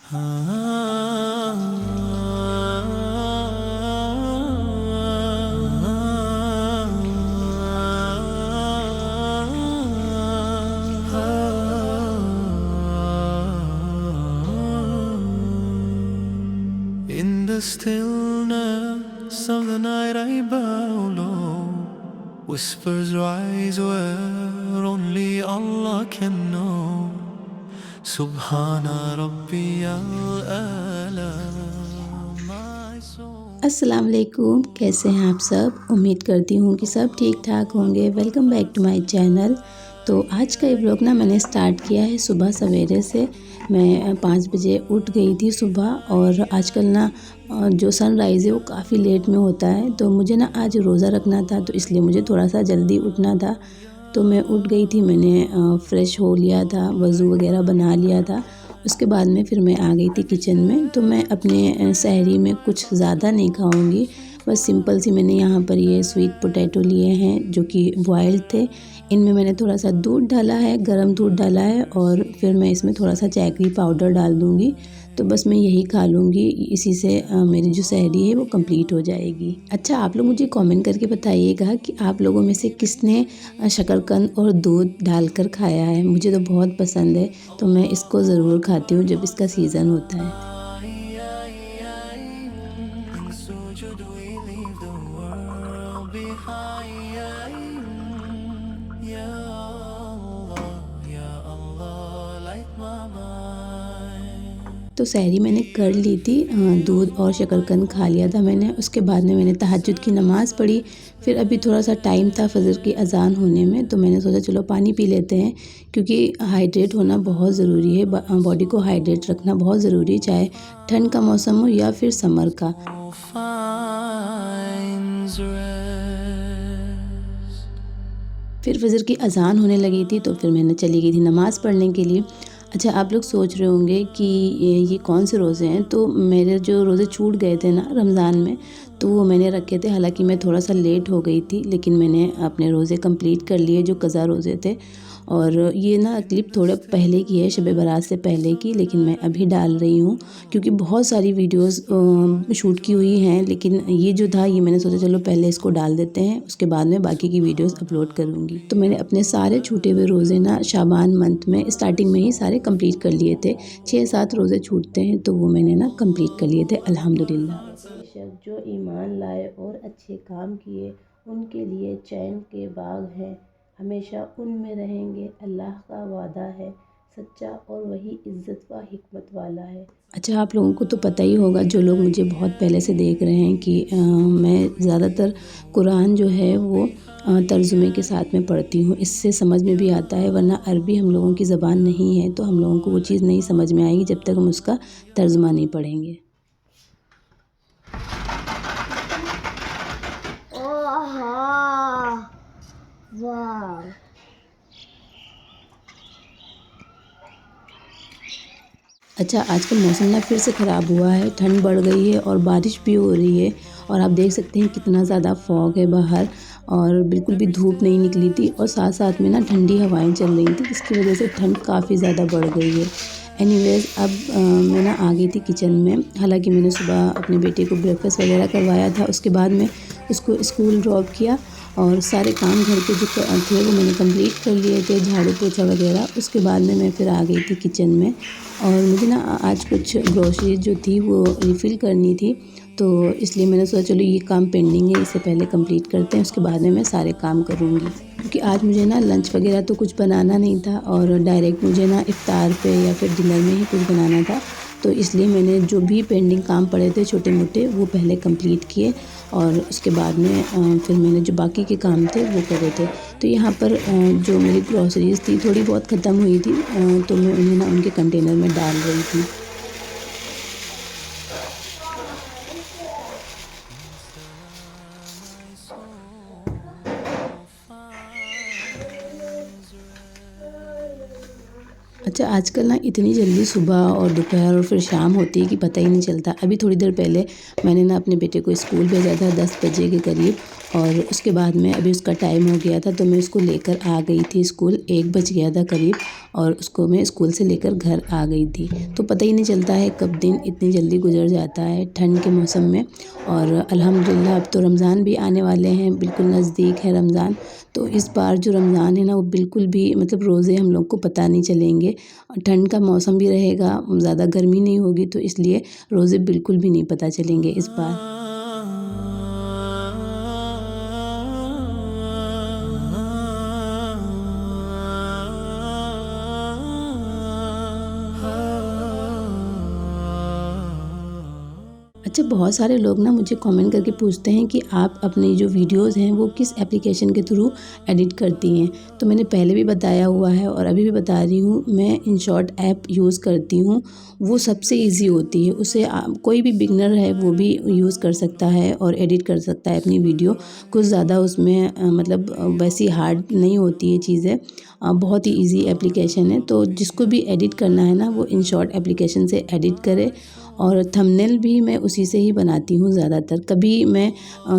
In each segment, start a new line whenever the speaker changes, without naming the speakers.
In the stillness of the night I bow low, whispers rise where only Allah can know. Subhana Rabbiyal A'la, my soul.
अस्सलाम वालेकुम, कैसे हैं आप सब। उम्मीद करती हूँ कि सब ठीक ठाक होंगे। Welcome back to my channel. तो आज का ये व्लॉग ना मैंने स्टार्ट किया है सुबह सवेरे से। मैं 5 बजे उठ गई थी सुबह, और आजकल ना जो सनराइज़ है वो काफ़ी लेट में होता है, तो मुझे ना आज रोज़ा रखना था, तो इसलिए मुझे थोड़ा सा जल्दी उठना था। तो मैं उठ गई थी, मैंने फ़्रेश हो लिया था, वज़ू वगैरह बना लिया था। उसके बाद में फिर मैं आ गई थी किचन में। तो मैं अपने सहरी में कुछ ज़्यादा नहीं खाऊंगी, बस सिंपल सी मैंने यहाँ पर ये स्वीट पोटैटो लिए हैं जो कि बॉयल्ड थे। इनमें मैंने थोड़ा सा दूध डाला है, गरम दूध डाला है, और फिर मैं इसमें थोड़ा सा जैगरी पाउडर डाल दूँगी। तो बस मैं यही खा लूँगी, इसी से मेरी जो सहरी है वो कंप्लीट हो जाएगी। अच्छा, आप लोग मुझे कमेंट करके बताइएगा कि आप लोगों में से किसने शकरकंद और दूध डालकर खाया है। मुझे तो बहुत पसंद है, तो मैं इसको ज़रूर खाती हूँ जब इसका सीज़न होता है।
In sujud we leave the world behind. Ya Allah, Ya Allah, light my mind.
तो सहरी मैंने कर ली थी, दूध और शकरकंद खा लिया था मैंने। उसके बाद में मैंने तहज्जुद की नमाज़ पढ़ी। फिर अभी थोड़ा सा टाइम था फ़जर की अज़ान होने में, तो मैंने सोचा चलो पानी पी लेते हैं, क्योंकि हाइड्रेट होना बहुत ज़रूरी है। बॉडी को हाइड्रेट रखना बहुत ज़रूरी है, चाहे ठंड का मौसम हो या फिर समर का।
Finds rest.
फिर फ़जर की अज़ान होने लगी थी, तो फिर मैंने चली गई थी नमाज़ पढ़ने के लिए। अच्छा, आप लोग सोच रहे होंगे कि ये कौन से रोज़े हैं। तो मेरे जो रोज़े छूट गए थे ना रमज़ान में, तो वो मैंने रखे थे। हालांकि मैं थोड़ा सा लेट हो गई थी, लेकिन मैंने अपने रोज़े कंप्लीट कर लिए जो क़ज़ा रोज़े थे। और ये ना क्लिप थोड़े पहले की है, शब बारात से पहले की, लेकिन मैं अभी डाल रही हूँ क्योंकि बहुत सारी वीडियोस शूट की हुई हैं। लेकिन ये जो था, ये मैंने सोचा चलो पहले इसको डाल देते हैं, उसके बाद में बाकी की वीडियोस अपलोड करूँगी। तो मैंने अपने सारे छूटे हुए रोज़े ना शाबान मंथ में स्टार्टिंग में ही सारे कंप्लीट कर लिए थे। 6-7 रोज़े छूटते हैं, तो वो मैंने ना कंप्लीट कर लिए थे अल्हम्दुलिल्लाह। बेशक जो ईमान लाए और अच्छे काम किए, उनके लिए चैन के बाग हैं, हमेशा उनमें रहेंगे, अल्लाह का वादा है सच्चा, और वही इज़्ज़त व हिकमत वाला है। अच्छा, आप लोगों को तो पता ही होगा, जो लोग मुझे बहुत पहले से देख रहे हैं, कि मैं ज़्यादातर कुरान जो है वो तर्जुमे के साथ में पढ़ती हूँ। इससे समझ में भी आता है, वरना अरबी हम लोगों की ज़बान नहीं है, तो हम लोगों को वो चीज़ नहीं समझ में आएगी जब तक हम उसका तर्जुमा नहीं पढ़ेंगे। अच्छा, आजकल मौसम ना फिर से ख़राब हुआ है, ठंड बढ़ गई है और बारिश भी हो रही है। और आप देख सकते हैं कितना ज़्यादा फॉग है बाहर, और बिल्कुल भी धूप नहीं निकली थी, और साथ साथ में ना ठंडी हवाएं चल रही थी, जिसकी वजह से ठंड काफ़ी ज़्यादा बढ़ गई है। एनीवेज़, अब मैं ना आ गई थी किचन में। हालांकि मैंने सुबह अपने बेटे को ब्रेकफास्ट वगैरह करवाया था, उसके बाद में उसको स्कूल ड्रॉप किया, और सारे काम घर के जो थे वो मैंने कंप्लीट कर लिए थे, झाड़ू पोछा वगैरह। उसके बाद में मैं फिर आ गई थी किचन में, और मुझे ना आज कुछ ग्रोसरीज जो थी वो रिफ़िल करनी थी, तो इसलिए मैंने सोचा चलो ये काम पेंडिंग है, इससे पहले कंप्लीट करते हैं, उसके बाद में मैं सारे काम करूँगी। क्योंकि आज मुझे ना लंच वगैरह तो कुछ बनाना नहीं था, और डायरेक्ट मुझे ना इफ्तार पे या फिर डिनर में ही कुछ बनाना था, तो इसलिए मैंने जो भी पेंडिंग काम पड़े थे छोटे मोटे, वो पहले कंप्लीट किए, और उसके बाद में फिर मैंने जो बाकी के काम थे वो करे थे। तो यहाँ पर जो मेरी ग्रॉसरीज़ थी थोड़ी बहुत ख़त्म हुई थी, तो मैं उन्हें ना उनके कंटेनर में डाल रही थी।
My soul finds rest.
अच्छा, आजकल ना इतनी जल्दी सुबह और दोपहर और फिर शाम होती है कि पता ही नहीं चलता। अभी थोड़ी देर पहले मैंने ना अपने बेटे को स्कूल भेजा था 10 बजे के करीब, और उसके बाद में अभी उसका टाइम हो गया था तो मैं उसको लेकर आ गई थी स्कूल। 1 बज गया था करीब, और उसको मैं स्कूल से लेकर घर आ गई थी। तो पता ही नहीं चलता है कब दिन इतनी जल्दी गुजर जाता है ठंड के मौसम में। और अल्हम्दुलिल्लाह अब तो रमज़ान भी आने वाले हैं, बिल्कुल नज़दीक है रमज़ान। तो इस बार जो रमज़ान है ना वो बिल्कुल भी मतलब रोज़े हम लोग को पता नहीं चलेंगे। ठंड का मौसम भी रहेगा, ज़्यादा गर्मी नहीं होगी, तो इसलिए रोज़े बिल्कुल भी नहीं पता चलेंगे इस बार। अच्छा, बहुत सारे लोग ना मुझे कमेंट करके पूछते हैं कि आप अपनी जो वीडियोस हैं वो किस एप्लीकेशन के थ्रू एडिट करती हैं। तो मैंने पहले भी बताया हुआ है और अभी भी बता रही हूँ, मैं InShot ऐप यूज़ करती हूँ। वो सबसे इजी होती है, उसे कोई भी बिगनर है वो भी यूज़ कर सकता है और एडिट कर सकता है अपनी वीडियो। कुछ ज़्यादा उसमें मतलब वैसी हार्ड नहीं होती है चीज़ें। बहुत ही ईजी एप्लीकेशन है, तो जिसको भी एडिट करना है ना वो InShot एप्लीकेशन से एडिट करे। और थंबनेल भी मैं उसी से ही बनाती हूँ ज़्यादातर। कभी मैं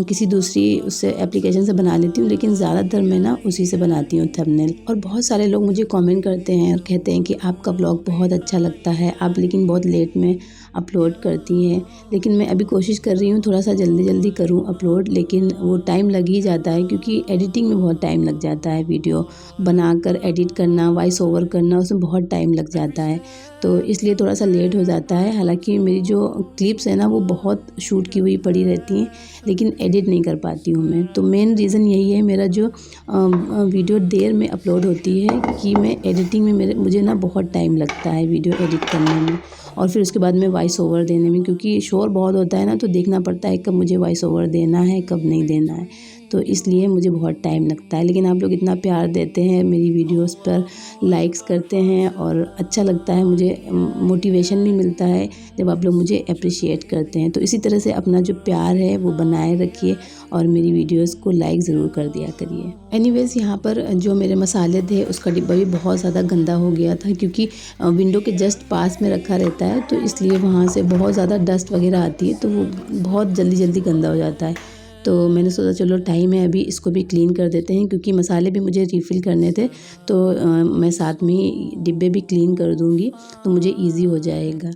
किसी दूसरी उससे एप्लीकेशन से बना लेती हूँ, लेकिन ज़्यादातर मैं ना उसी से बनाती हूँ थंबनेल। और बहुत सारे लोग मुझे कमेंट करते हैं और कहते हैं कि आपका ब्लॉग बहुत अच्छा लगता है, आप लेकिन बहुत लेट में अपलोड करती हैं। लेकिन मैं अभी कोशिश कर रही हूँ थोड़ा सा जल्दी जल्दी करूँ अपलोड, लेकिन वो टाइम लग ही जाता है क्योंकि एडिटिंग में बहुत टाइम लग जाता है। वीडियो बनाकर एडिट करना, वॉइस ओवर करना, उसमें बहुत टाइम लग जाता है, तो इसलिए थोड़ा सा लेट हो जाता है। हालांकि मेरी जो क्लिप्स है ना वो बहुत शूट की हुई पड़ी रहती हैं, लेकिन एडिट नहीं कर पाती हूँ मैं। तो मेन रीज़न यही है मेरा जो वीडियो देर में अपलोड होती है कि मैं एडिटिंग में मुझे ना बहुत टाइम लगता है वीडियो एडिट करने में, और फिर उसके बाद में वॉइस ओवर देने में, क्योंकि शोर बहुत होता है ना, तो देखना पड़ता है कब मुझे वॉइस ओवर देना है कब नहीं देना है, तो इसलिए मुझे बहुत टाइम लगता है। लेकिन आप लोग इतना प्यार देते हैं मेरी वीडियोस पर, लाइक्स करते हैं और अच्छा लगता है मुझे, मोटिवेशन भी मिलता है जब आप लोग मुझे अप्रिशिएट करते हैं। तो इसी तरह से अपना जो प्यार है वो बनाए रखिए और मेरी वीडियोस को लाइक ज़रूर कर दिया करिए। एनीवेज़, यहाँ पर जो मेरे मसाले थे उसका डिब्बा भी बहुत ज़्यादा गंदा हो गया था, क्योंकि विंडो के जस्ट पास में रखा रहता है, तो इसलिए वहाँ से बहुत ज़्यादा डस्ट वगैरह आती है, तो वो बहुत जल्दी जल्दी गंदा हो जाता है। तो मैंने सोचा चलो टाइम है अभी, इसको भी क्लीन कर देते हैं, क्योंकि मसाले भी मुझे रिफ़िल करने थे, तो मैं साथ में ही डिब्बे भी क्लीन कर दूँगी, तो मुझे ईज़ी हो जाएगा।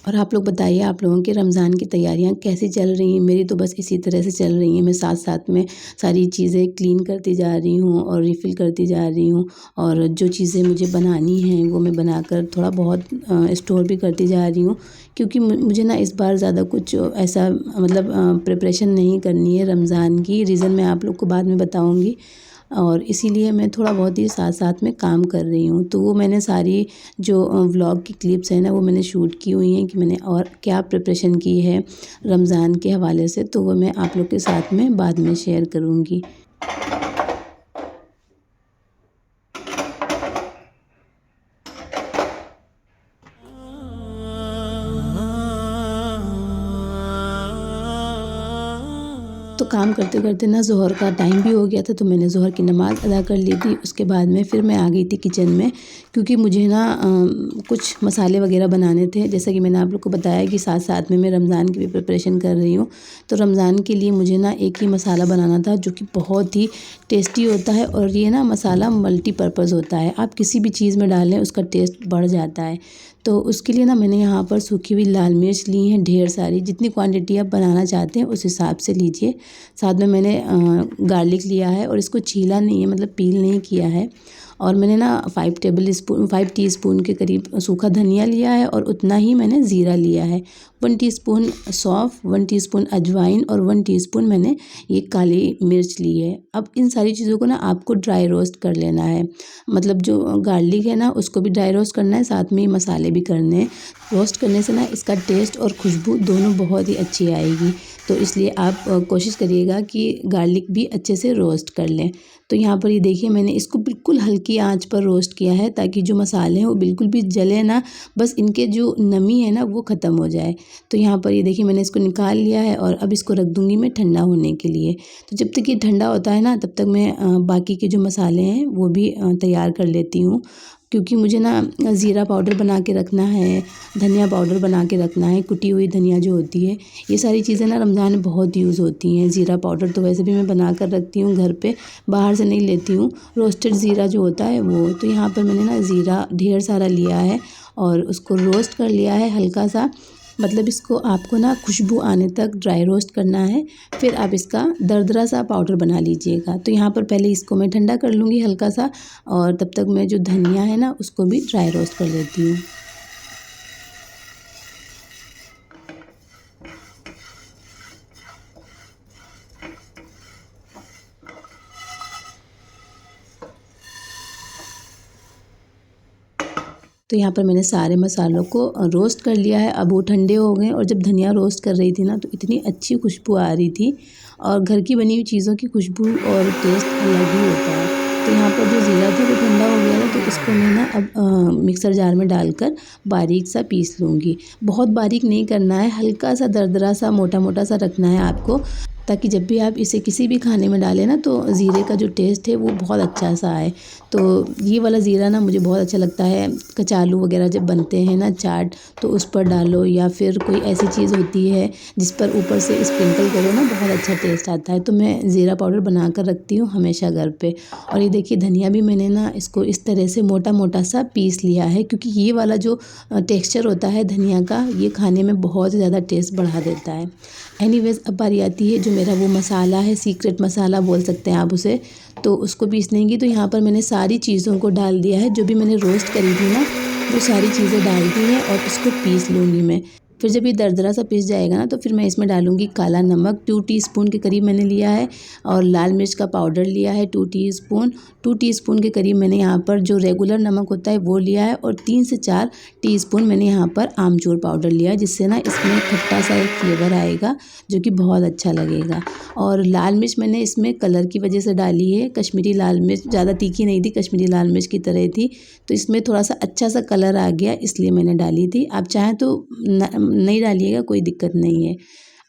और आप लोग बताइए, आप लोगों के रमज़ान की तैयारियां कैसी चल रही हैं? मेरी तो बस इसी तरह से चल रही हैं। मैं साथ साथ में सारी चीज़ें क्लीन करती जा रही हूँ और रिफ़िल करती जा रही हूँ, और जो चीज़ें मुझे बनानी हैं वो मैं बनाकर थोड़ा बहुत स्टोर भी करती जा रही हूँ, क्योंकि मुझे ना इस बार ज़्यादा कुछ ऐसा मतलब प्रिपरेशन नहीं करनी है रमज़ान की। रीज़न मैं आप लोग को बाद में बताऊँगी, और इसीलिए मैं थोड़ा बहुत ही साथ साथ में काम कर रही हूँ। तो वो मैंने सारी जो व्लॉग की क्लिप्स हैं ना वो मैंने शूट की हुई हैं कि मैंने और क्या प्रिपरेशन की है रमज़ान के हवाले से, तो वो मैं आप लोग के साथ में बाद में शेयर करूँगी। तो काम करते करते ना ज़ोहर का टाइम भी हो गया था, तो मैंने ज़ोहर की नमाज़ अदा कर ली थी। उसके बाद में फिर मैं आ गई थी किचन में, क्योंकि मुझे ना कुछ मसाले वगैरह बनाने थे। जैसा कि मैंने आप लोग को बताया कि साथ साथ में मैं रमज़ान की भी प्रिपरेशन कर रही हूँ। तो रमज़ान के लिए मुझे ना एक ही मसाला बनाना था जो कि बहुत ही टेस्टी होता है, और ये ना मसाला मल्टीपर्पज़ होता है, आप किसी भी चीज़ में डालें उसका टेस्ट बढ़ जाता है। तो उसके लिए ना मैंने यहाँ पर सूखी हुई लाल मिर्च ली हैं ढेर सारी, जितनी क्वांटिटी आप बनाना चाहते हैं उस हिसाब से लीजिए। साथ में मैंने गार्लिक लिया है, और इसको छीला नहीं है, मतलब पील नहीं किया है। और मैंने ना 5 टीस्पून के करीब सूखा धनिया लिया है, और उतना ही मैंने ज़ीरा लिया है। 1 टीस्पून सौंफ, 1 टीस्पून अजवाइन, और 1 टीस्पून मैंने ये काली मिर्च ली है। अब इन सारी चीज़ों को ना आपको ड्राई रोस्ट कर लेना है, मतलब जो गार्लिक है ना उसको भी ड्राई रोस्ट करना है, साथ में ही मसाले भी करने हैं। रोस्ट करने से ना इसका टेस्ट और खुशबू दोनों बहुत ही अच्छी आएगी, तो इसलिए आप कोशिश करिएगा कि गार्लिक भी अच्छे से रोस्ट कर लें। तो यहाँ पर ये देखिए मैंने इसको बिल्कुल हल्की हल्की आंच पर रोस्ट किया है ताकि जो मसाले हैं वो बिल्कुल भी जले ना, बस इनके जो नमी है ना वो ख़त्म हो जाए। तो यहाँ पर ये देखिए मैंने इसको निकाल लिया है और अब इसको रख दूँगी मैं ठंडा होने के लिए। तो जब तक ये ठंडा होता है ना तब तक मैं बाकी के जो मसाले हैं वो भी तैयार कर लेती हूँ, क्योंकि मुझे ना ज़ीरा पाउडर बना के रखना है, धनिया पाउडर बना के रखना है, कुटी हुई धनिया जो होती है, ये सारी चीज़ें ना रमज़ान में बहुत यूज़ होती हैं। ज़ीरा पाउडर तो वैसे भी मैं बना कर रखती हूँ घर पे, बाहर से नहीं लेती हूँ। रोस्टेड ज़ीरा जो होता है वो, तो यहाँ पर मैंने ना ज़ीरा ढेर सारा लिया है और उसको रोस्ट कर लिया है हल्का सा, मतलब इसको आपको ना खुशबू आने तक ड्राई रोस्ट करना है, फिर आप इसका दरदरा सा पाउडर बना लीजिएगा। तो यहाँ पर पहले इसको मैं ठंडा कर लूँगी हल्का सा, और तब तक मैं जो धनिया है ना उसको भी ड्राई रोस्ट कर लेती हूँ। तो यहाँ पर मैंने सारे मसालों को रोस्ट कर लिया है। अब वो ठंडे हो गए और जब धनिया रोस्ट कर रही थी ना तो इतनी अच्छी खुशबू आ रही थी, और घर की बनी हुई चीज़ों की खुशबू और टेस्ट अलग ही होता है। तो यहाँ पर जो ज़ीरा था वो ठंडा हो गया था, तो इसको मैं ना अब मिक्सर जार में डालकर बारीक सा पीस लूँगी। बहुत बारीक नहीं करना है, हल्का सा दरदरा सा मोटा मोटा सा रखना है आपको, ताकि जब भी आप इसे किसी भी खाने में डालें ना तो ज़ीरे का जो टेस्ट है वो बहुत अच्छा सा आए। तो ये वाला ज़ीरा ना मुझे बहुत अच्छा लगता है। कचालू वगैरह जब बनते हैं ना चाट, तो उस पर डालो, या फिर कोई ऐसी चीज़ होती है जिस पर ऊपर से स्प्रिंकल करो ना, बहुत अच्छा टेस्ट आता है। तो मैं ज़ीरा पाउडर बना कर रखती हूँ हमेशा घर पे। और ये देखिए धनिया भी मैंने ना इसको इस तरह से मोटा मोटा सा पीस लिया है, क्योंकि ये वाला जो टेक्स्चर होता है धनिया का, ये खाने में बहुत ज़्यादा टेस्ट बढ़ा देता है। एनीवेज़ अब बारी आती है जो मेरा वो मसाला है, सीक्रेट मसाला बोल सकते हैं आप उसे, तो उसको पीस लेंगी। तो यहाँ पर मैंने सारी चीज़ों को डाल दिया है, जो भी मैंने रोस्ट करी थी ना वो सारी चीज़ें डाल दी हैं, और इसको पीस लूँगी मैं। फिर जब ये दरदरा सा पीस जाएगा ना तो फिर मैं इसमें डालूँगी काला नमक 2 टीस्पून के करीब मैंने लिया है, और लाल मिर्च का पाउडर लिया है 2 टीस्पून। 2 टीस्पून के करीब मैंने यहाँ पर जो रेगुलर नमक होता है वो लिया है, और 3 से 4 टीस्पून मैंने यहाँ पर आमचूर पाउडर लिया है, जिससे ना इसमें खट्टा सा एक फ्लेवर आएगा जो कि बहुत अच्छा लगेगा। और लाल मिर्च मैंने इसमें कलर की वजह से डाली है, कश्मीरी लाल मिर्च, ज़्यादा तीखी नहीं थी, कश्मीरी लाल मिर्च की तरह थी, तो इसमें थोड़ा सा अच्छा सा कलर आ गया इसलिए मैंने डाली थी। आप चाहें तो नहीं डालिएगा, कोई दिक्कत नहीं है।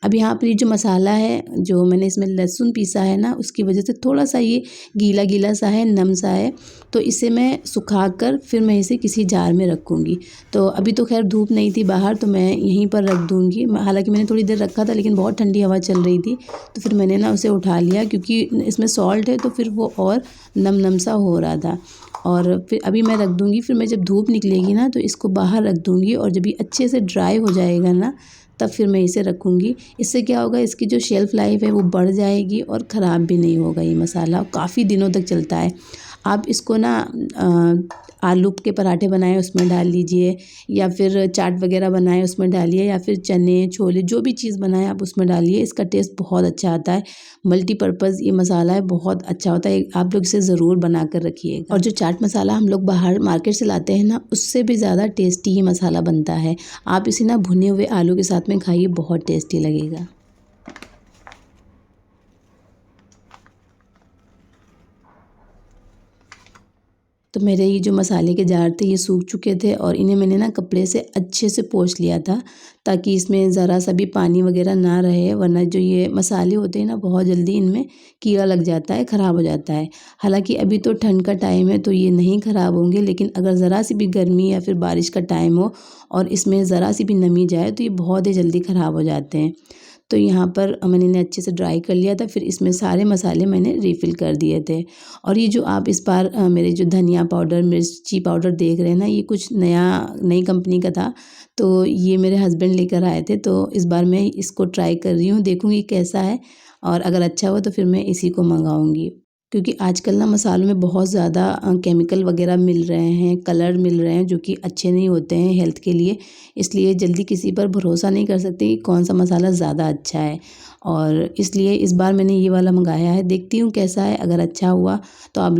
अब यहाँ पर ये जो मसाला है, जो मैंने इसमें लहसुन पीसा है ना, उसकी वजह से थोड़ा सा ये गीला गीला सा है, नम सा है, तो इसे मैं सुखाकर फिर मैं इसे किसी जार में रखूँगी। तो अभी तो खैर धूप नहीं थी बाहर, तो मैं यहीं पर रख दूँगी। हालांकि मैंने थोड़ी देर रखा था, लेकिन बहुत ठंडी हवा चल रही थी, तो फिर मैंने ना उसे उठा लिया, क्योंकि इसमें सॉल्ट है तो फिर वो और नम नम सा हो रहा था। और फिर अभी मैं रख दूँगी, फिर मैं जब धूप निकलेगी ना तो इसको बाहर रख दूँगी, और जब ये अच्छे से ड्राई हो जाएगा ना तब फिर मैं इसे रखूँगी। इससे क्या होगा, इसकी जो शेल्फ़ लाइफ़ है वो बढ़ जाएगी और ख़राब भी नहीं होगा ये मसाला, काफ़ी दिनों तक चलता है। आप इसको ना आलू के पराठे बनाएं उसमें डाल लीजिए, या फिर चाट वगैरह बनाएं उसमें डालिए, या फिर चने छोले जो भी चीज़ बनाएं आप उसमें डालिए, इसका टेस्ट बहुत अच्छा आता है। मल्टीपर्पज़ ये मसाला है, बहुत अच्छा होता है, आप लोग इसे ज़रूर बना कर रखिएगा। और जो चाट मसाला हम लोग बाहर मार्केट से लाते हैं ना, उससे भी ज़्यादा टेस्टी ये मसाला बनता है। आप इसे ना भुने हुए आलू के साथ में खाइए, बहुत टेस्टी लगेगा। तो मेरे ये जो मसाले के जार थे ये सूख चुके थे, और इन्हें मैंने ना कपड़े से अच्छे से पोंछ लिया था, ताकि इसमें ज़रा सा भी पानी वगैरह ना रहे, वरना जो ये मसाले होते हैं ना बहुत जल्दी इनमें कीड़ा लग जाता है, ख़राब हो जाता है। हालांकि अभी तो ठंड का टाइम है तो ये नहीं ख़राब होंगे, लेकिन अगर ज़रा सी भी गर्मी या फिर बारिश का टाइम हो और इसमें ज़रा सी भी नमी जाए तो ये बहुत ही जल्दी ख़राब हो जाते हैं। तो यहाँ पर मैंने इन्हें अच्छे से ड्राई कर लिया था, फिर इसमें सारे मसाले मैंने रिफ़िल कर दिए थे। और ये जो आप इस बार मेरे जो धनिया पाउडर, मिर्ची पाउडर देख रहे हैं ना, ये कुछ नई कंपनी का था, तो ये मेरे हस्बैंड लेकर आए थे, तो इस बार मैं इसको ट्राई कर रही हूँ, देखूँगी कैसा है, और अगर अच्छा हुआ तो फिर मैं इसी को मंगाऊँगी। क्योंकि आजकल ना मसालों में बहुत ज़्यादा केमिकल वगैरह मिल रहे हैं, कलर मिल रहे हैं, जो कि अच्छे नहीं होते हैं हेल्थ के लिए, इसलिए जल्दी किसी पर भरोसा नहीं कर सकते कि कौन सा मसाला ज़्यादा अच्छा है। और इसलिए इस बार मैंने ये वाला मंगाया है, देखती हूँ कैसा है, अगर अच्छा हुआ तो आप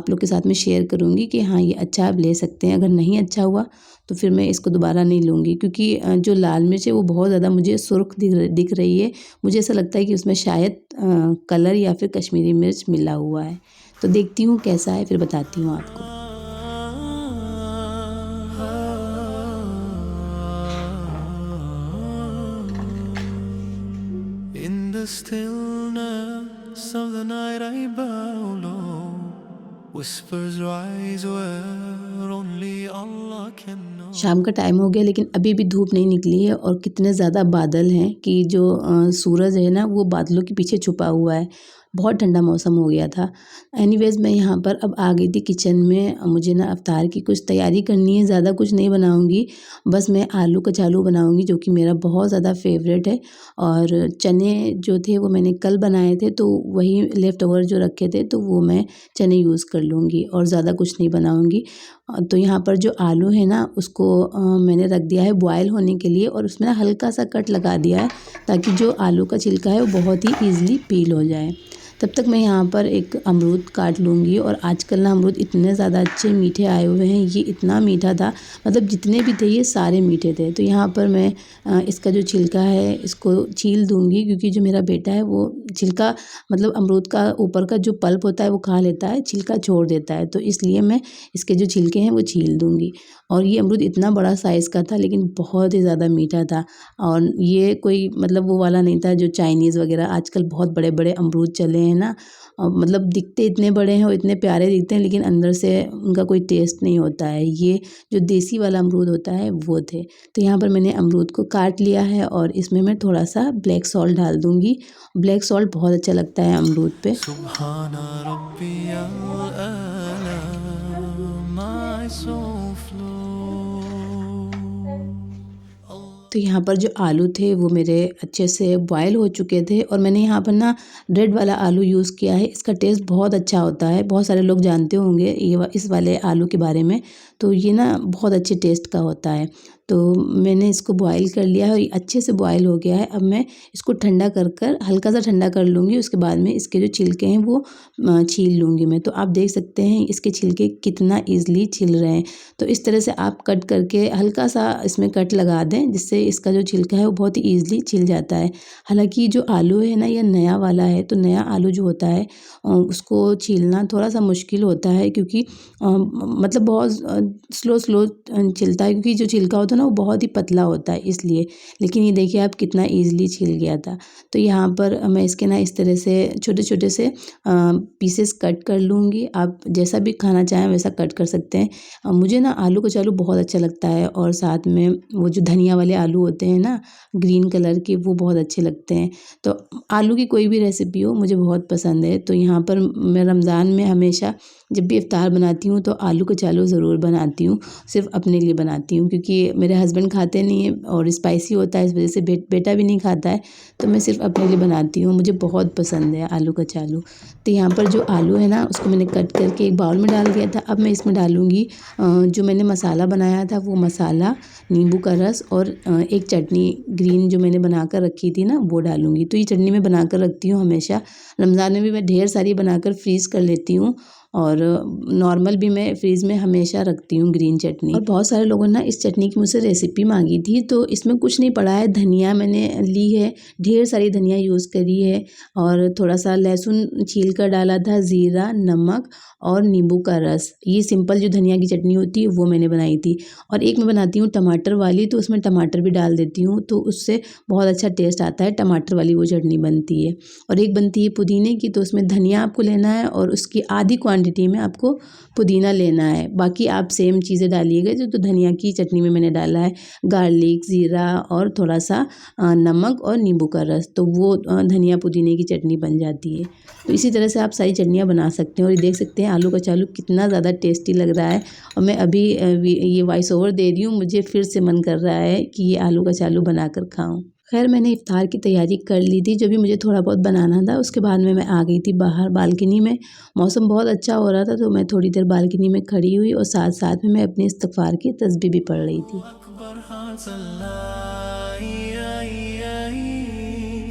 लोग के साथ में शेयर करूँगी कि हाँ ये अच्छा आप ले सकते हैं। अगर नहीं अच्छा हुआ तो फिर मैं इसको दोबारा नहीं लूँगी, क्योंकि जो लाल मिर्च है वो बहुत ज़्यादा मुझे सुर्ख दिख रही है। मुझे ऐसा लगता है कि उसमें शायद कलर या फिर कश्मीरी मिर्च मिला हुआ है। तो देखती हूँ कैसा है, फिर बताती हूँ आपको।
In the stillness of the night I bow low, whispers rise where only Allah can know.
शाम का टाइम हो गया लेकिन अभी भी धूप नहीं निकली है और कितने ज़्यादा बादल हैं कि जो सूरज है ना वो बादलों के पीछे छुपा हुआ है। बहुत ठंडा मौसम हो गया था। एनीवेज़ मैं यहाँ पर अब आ गई थी किचन में। मुझे ना इफ्तार की कुछ तैयारी करनी है, ज़्यादा कुछ नहीं बनाऊँगी, बस मैं आलू कचालू बनाऊँगी जो कि मेरा बहुत ज़्यादा फेवरेट है। और चने जो थे वो मैंने कल बनाए थे तो वही लेफ़्ट ओवर जो रखे थे तो वो मैं चने यूज़ कर लूँगी और ज़्यादा कुछ नहीं बनाऊँगी। तो यहाँ पर जो आलू है ना उसको मैंने रख दिया है बॉयल होने के लिए और उसमें ना हल्का सा कट लगा दिया है ताकि जो आलू का छिलका है वो बहुत ही ईज़िली पील हो जाए। तब तक मैं यहाँ पर एक अमरूद काट लूँगी। और आजकल ना अमरूद इतने ज़्यादा अच्छे मीठे आए हुए हैं, ये इतना मीठा था, मतलब जितने भी थे ये सारे मीठे थे। तो यहाँ पर मैं इसका जो छिलका है इसको छील दूँगी क्योंकि जो मेरा बेटा है वो छिलका मतलब अमरूद का ऊपर का जो पल्प होता है वो खा लेता है, छिलका छोड़ देता है, तो इसलिए मैं इसके जो छिलके हैं वो छील दूँगी। और ये अमरूद इतना बड़ा साइज़ का था लेकिन बहुत ही ज़्यादा मीठा था। और ये कोई मतलब वो वाला नहीं था जो चाइनीज़ वगैरह, आजकल बहुत बड़े बड़े अमरूद चले हैं ना, मतलब दिखते इतने बड़े हैं और इतने प्यारे दिखते हैं लेकिन अंदर से उनका कोई टेस्ट नहीं होता है। ये जो देसी वाला अमरूद होता है वो थे। तो यहाँ पर मैंने अमरूद को काट लिया है और इसमें मैं थोड़ा सा ब्लैक सॉल्ट डाल दूँगी। ब्लैक सॉल्ट बहुत अच्छा लगता है अमरूद पे।
Subhana Rabbiyal A'la, my soul flow.
तो यहाँ पर जो आलू थे वो मेरे अच्छे से बॉयल हो चुके थे और मैंने यहाँ पर ना रेड वाला आलू यूज़ किया है। इसका टेस्ट बहुत अच्छा होता है, बहुत सारे लोग जानते होंगे इस वाले आलू के बारे में। तो ये ना बहुत अच्छे टेस्ट का होता है। तो मैंने इसको बॉयल कर लिया है और ये अच्छे से बॉयल हो गया है। अब मैं इसको ठंडा कर हल्का सा ठंडा कर लूँगी, उसके बाद में इसके जो छिलके हैं वो छील लूँगी मैं। तो आप देख सकते हैं इसके छिलके कितना ईज़िली छिल रहे हैं। तो इस तरह से आप कट करके हल्का सा इसमें कट लगा दें जिससे इसका जो छिलका है वो बहुत ही ईज़िली छिल जाता है। हालाँकि जो आलू है ना ये नया वाला है, तो नया आलू जो होता है उसको छीलना थोड़ा सा मुश्किल होता है क्योंकि मतलब बहुत स्लो छिलता है क्योंकि जो छिलका होता है ना वो बहुत ही पतला होता है इसलिए। लेकिन ये देखिए आप कितना ईज़िली छिल गया था। तो यहाँ पर मैं इसके ना इस तरह से छोटे-छोटे से पीसेस कट कर लूँगी। आप जैसा भी खाना चाहें वैसा कट कर सकते हैं। मुझे ना आलू कचालू बहुत अच्छा लगता है और साथ में वो जो धनिया वाले आलू होते हैं ना ग्रीन कलर के, वो बहुत अच्छे लगते हैं। तो आलू की कोई भी रेसिपी हो मुझे बहुत पसंद है। तो यहाँ पर मैं रमज़ान में हमेशा जब भी इफ्तार बनाती हूँ तो आलू कचालू ज़रूर बनाती हूँ। सिर्फ़ अपने लिए बनाती हूँ क्योंकि मेरे हस्बैंड खाते नहीं हैं और स्पाइसी होता है, इस वजह से बेटा भी नहीं खाता है, तो मैं सिर्फ़ अपने लिए बनाती हूँ। मुझे बहुत पसंद है आलू कचालू। तो यहाँ पर जो आलू है ना उसको मैंने कट करके एक बाउल में डाल दिया था। अब मैं इसमें डालूँगी जो मैंने मसाला बनाया था वो मसाला, नींबू का रस और एक चटनी ग्रीन जो मैंने बना कर रखी थी ना वो डालूँगी। तो ये चटनी मैं बना कर रखती हूँ हमेशा। रमज़ान में भी मैं ढेर सारी बनाकर फ्रीज़ कर लेती हूँ और नॉर्मल भी मैं फ्रीज़ में हमेशा रखती हूँ ग्रीन चटनी। और बहुत सारे लोगों ने ना इस चटनी की मुझसे रेसिपी मांगी थी, तो इसमें कुछ नहीं पड़ा है। धनिया मैंने ली है, ढेर सारी धनिया यूज़ करी है और थोड़ा सा लहसुन छील कर डाला था, ज़ीरा, नमक और नींबू का रस। ये सिंपल जो धनिया की चटनी होती है वो मैंने बनाई थी। और एक मैं बनाती हूँ टमाटर वाली, तो उसमें टमाटर भी डाल देती हूँ तो उससे बहुत अच्छा टेस्ट आता है। टमाटर वाली वो चटनी बनती है। और एक बनती है पुदीने की, तो उसमें धनिया आपको लेना है और उसकी आधी क्वांटिटी में आपको पुदीना लेना है। बाकी आप सेम चीज़ें डालिएगा जो तो धनिया की चटनी में मैंने डाला है, गार्लिक, ज़ीरा और थोड़ा सा नमक और नींबू का रस, तो वो धनिया पुदीने की चटनी बन जाती है। तो इसी तरह से आप सारी चटनियाँ बना सकते हैं। और ये देख सकते हैं आलू कचालू कितना ज़्यादा टेस्टी लग रहा है। और मैं अभी ये वॉइस ओवर दे रही हूँ, मुझे फिर से मन कर रहा है कि ये आलू कचालू बनाकर खाऊं। खैर मैंने इफ्तार की तैयारी कर ली थी, जो भी मुझे थोड़ा बहुत बनाना था। उसके बाद में मैं आ गई थी बाहर बालकनी में। मौसम बहुत अच्छा हो रहा था तो मैं थोड़ी देर बालकनी में खड़ी हुई और साथ साथ में मैं अपनी इस्तिग़फ़ार की तस्बीह भी पढ़ रही थी।
Akbar hearts alive.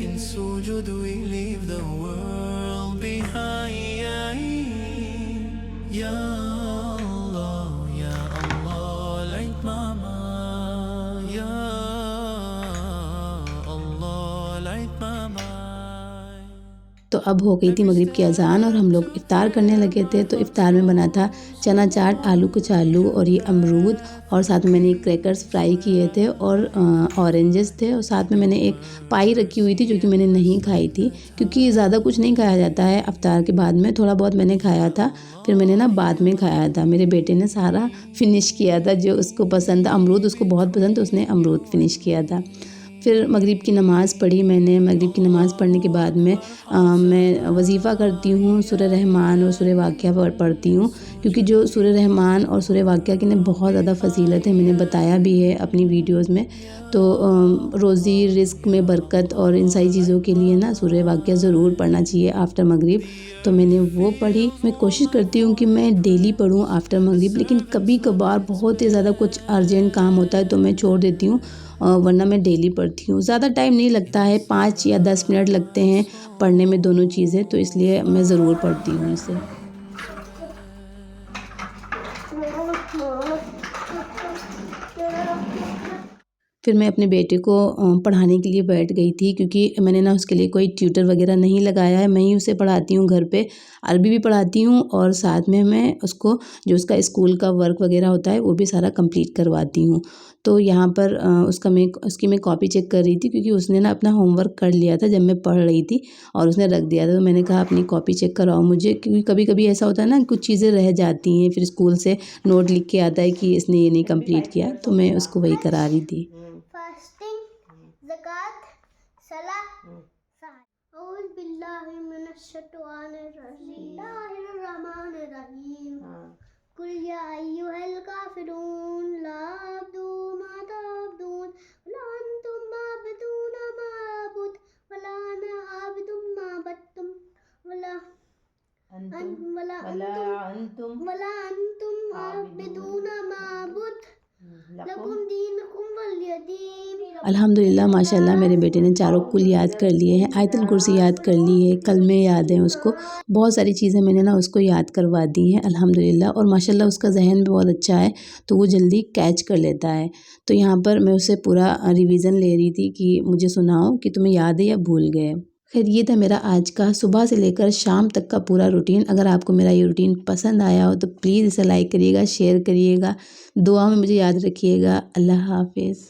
In sujud we leave the world behind. Ya Allah, light my mind. Ya Allah, light my mind.
तो अब हो गई थी मगरिब की अज़ान और हम लोग इफ़्तार करने लगे थे। तो इफ़्तार में बना था चना चाट, आलू कचालू और ये अमरूद, और साथ में मैंने क्रैकर्स फ्राई किए थे और ऑरेंजेस थे, और साथ में मैंने एक पाई रखी हुई थी जो कि मैंने नहीं खाई थी, क्योंकि ज़्यादा कुछ नहीं खाया जाता है इफ़्तार के बाद में। थोड़ा बहुत मैंने खाया था, फिर मैंने ना बाद में खाया था। मेरे बेटे ने सारा फिनिश किया था, जो उसको पसंद था, अमरूद उसको बहुत पसंद, तो उसने अमरूद फिनिश किया था। फिर मगरिब की नमाज़ पढ़ी मैंने। मगरिब की नमाज़ पढ़ने के बाद में मैं वजीफ़ा करती हूँ, सूरह रहमान और सूरह वाक़िया पढ़ती हूँ, क्योंकि जो सूरह रहमान और सूरह वाक़िया की ना बहुत ज़्यादा फ़जीलत है, मैंने बताया भी है अपनी वीडियोस में। तो रोज़ी रिज़्क़ में बरकत और इन सारी चीज़ों के लिए ना सूरह वाक़िया ज़रूर पढ़ना चाहिए आफ्टर मगरिब। तो मैंने वो पढ़ी। मैं कोशिश करती हूँ कि मैं डेली पढूँ आफ्टर मगरिब, लेकिन कभी कभार बहुत ही ज़्यादा कुछ अर्जेंट काम होता है तो मैं छोड़ देती हूँ, वरना मैं डेली पढ़ती हूँ। ज़्यादा टाइम नहीं लगता है, 5 या 10 मिनट लगते हैं पढ़ने में दोनों चीज़ें, तो इसलिए मैं ज़रूर पढ़ती हूँ इसे। फिर मैं अपने बेटे को पढ़ाने के लिए बैठ गई थी, क्योंकि मैंने ना उसके लिए कोई ट्यूटर वगैरह नहीं लगाया है, मैं ही उसे पढ़ाती हूँ घर पे। अरबी भी पढ़ाती हूँ और साथ में मैं उसको जो उसका स्कूल का वर्क वगैरह होता है वो भी सारा कंप्लीट करवाती हूँ। तो यहाँ पर उसकी मैं कॉपी चेक कर रही थी, क्योंकि उसने ना अपना होमवर्क कर लिया था जब मैं पढ़ रही थी और उसने रख दिया था। तो मैंने कहा अपनी कॉपी चेक कराओ मुझे, क्योंकि कभी कभी ऐसा होता है ना, कुछ चीज़ें रह जाती हैं, फिर स्कूल से नोट लिख के आता है कि इसने ये नहीं कंप्लीट किया, तो मैं उसको वही करा रही थी।
फास्टिंग, ज़कात, सलाह, औज़ बिल्लाहि मिनश शैतानिर रजीम, कुल या अय्युहल काफिरून ला अअबुदु मा तअबुदून वला अंतुम आबिदूना मा अअबुद वला अना आबिदुम मा अबदतुम वला अंतुम आबिदूना मा अअबुद लकुम दीनुकुम वलिय दीन।
अल्हम्दुलिल्लाह माशाल्लाह मेरे बेटे ने चारों कुल याद कर लिए हैं, आयतुल कुर्सी याद कर ली है, कलमे याद हैं उसको, बहुत सारी चीज़ें मैंने ना उसको याद करवा दी हैं अल्हम्दुलिल्लाह। और माशाल्लाह उसका ज़हन भी बहुत अच्छा है, तो वो जल्दी कैच कर लेता है। तो यहाँ पर मैं उससे पूरा रिवीज़न ले रही थी कि मुझे सुनाओ कि तुम्हें याद है या भूल गए। खैर ये था मेरा आज का सुबह से लेकर शाम तक का पूरा रूटीन। अगर आपको मेरा ये रूटीन पसंद आया हो तो प्लीज़ इसे लाइक करिएगा, शेयर करिएगा, दुआ में मुझे याद रखिएगा। अल्लाह हाफ़िज़।